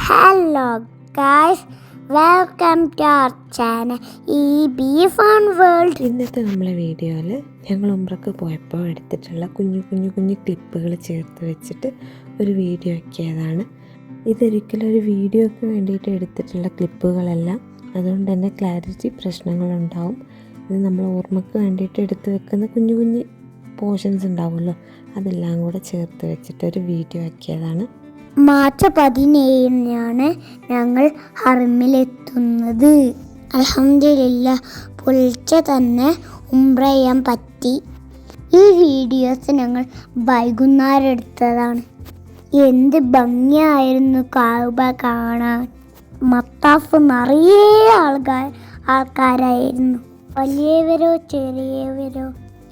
Hello guys, welcome to our channel EB Fun World. ഇന്നത്തെ നമ്മളെ വീഡിയോയിൽ ഞങ്ങൾ ഉംറക്ക് പോയപ്പോൾ എടുത്തിട്ടുള്ള കുഞ്ഞു ക്ലിപ്പുകൾ ചേർത്ത് വെച്ചിട്ട് ഒരു വീഡിയോ ആക്കിയതാണ്. ഇതൊരിക്കലും ഒരു വീഡിയോയ്ക്ക് വേണ്ടിയിട്ട് എടുത്തിട്ടുള്ള ക്ലിപ്പുകളല്ല, അതുകൊണ്ട് തന്നെ ക്ലാരിറ്റി പ്രശ്നങ്ങളുണ്ടാവും. ഇത് നമ്മൾ ഓർമ്മയ്ക്ക് വേണ്ടിയിട്ട് എടുത്ത് വെക്കുന്ന കുഞ്ഞു പോർഷൻസ് ഉണ്ടാവുമല്ലോ, അതെല്ലാം കൂടെ ചേർത്ത് വെച്ചിട്ട് ഒരു വീഡിയോ ആക്കിയതാണ്. മാർച്ച് 17 ഞങ്ങൾ ഹറമിലെത്തുന്നത്. അൽഹംദുലില്ലാഹ് പുലർച്ചെ തന്നെ ഉംറ ചെയ്യാൻ പറ്റി. ഈ വീഡിയോസ് ഞങ്ങൾ വൈകുന്നേരം എടുത്തതാണ്. എന്ത് ഭംഗിയായിരുന്നു കഅബ കാണാൻ. മത്താഫ് നിറയെ ആൾക്കാരായിരുന്നു. വലിയവരോ ചെറിയവരോ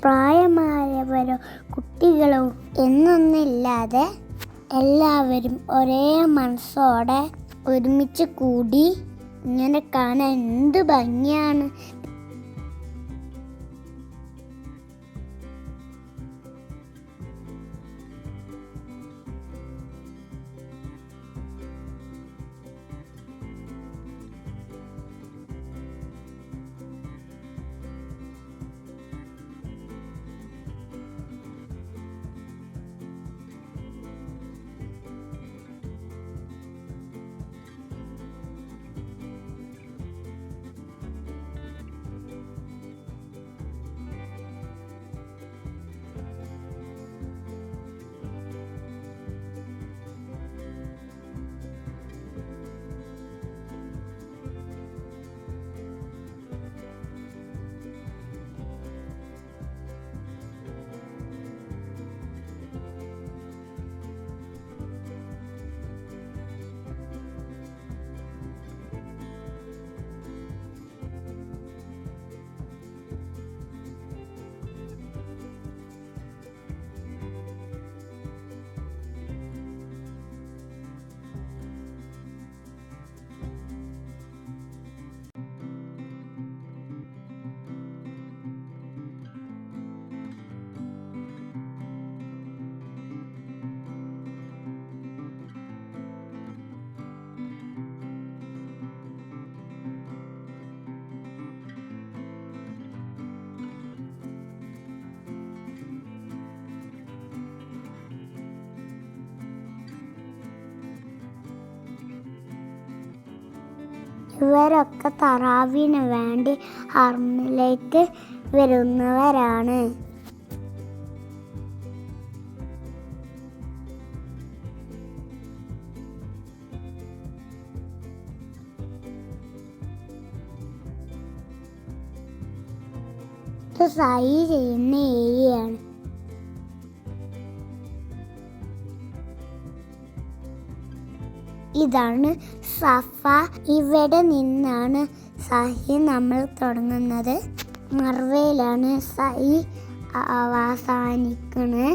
പ്രായമായവരോ കുട്ടികളോ എന്നൊന്നില്ലാതെ എല്ലാവരും ഒരേ മനസ്സോടെ ഒരുമിച്ച് കൂടി ഇങ്ങനെ കാണാൻ എന്ത് ഭംഗിയാണ്. ഇവരൊക്കെ തറാവീന് വേണ്ടി ഹറമിലേക്ക് വരുന്നവരാണ്. ഇത് സഹി ചെയ്യുന്ന ഏരിയയാണ്. ഇതാണ് സഫ. ഇവിടെ നിന്നാണ് സഹി നമ്മൾ തുടങ്ങുന്നത്. മർവയിലാണ് സഹി അവസാനിക്കുന്നത്.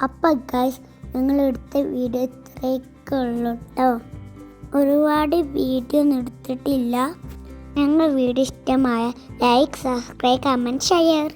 അപ്പം ഗൈസ്, ഞങ്ങൾ എടുത്ത വീഡിയോ ഇത്രയൊക്കെ ഉള്ളൂ കേട്ടോ. ഒരുപാട് വീഡിയോ ഒന്നും എടുത്തിട്ടില്ല. ഞങ്ങൾ വീഡിയോ ഇഷ്ടമായ ലൈക്ക്, സബ്സ്ക്രൈബ്, കമൻറ്റ്, ഷെയർ.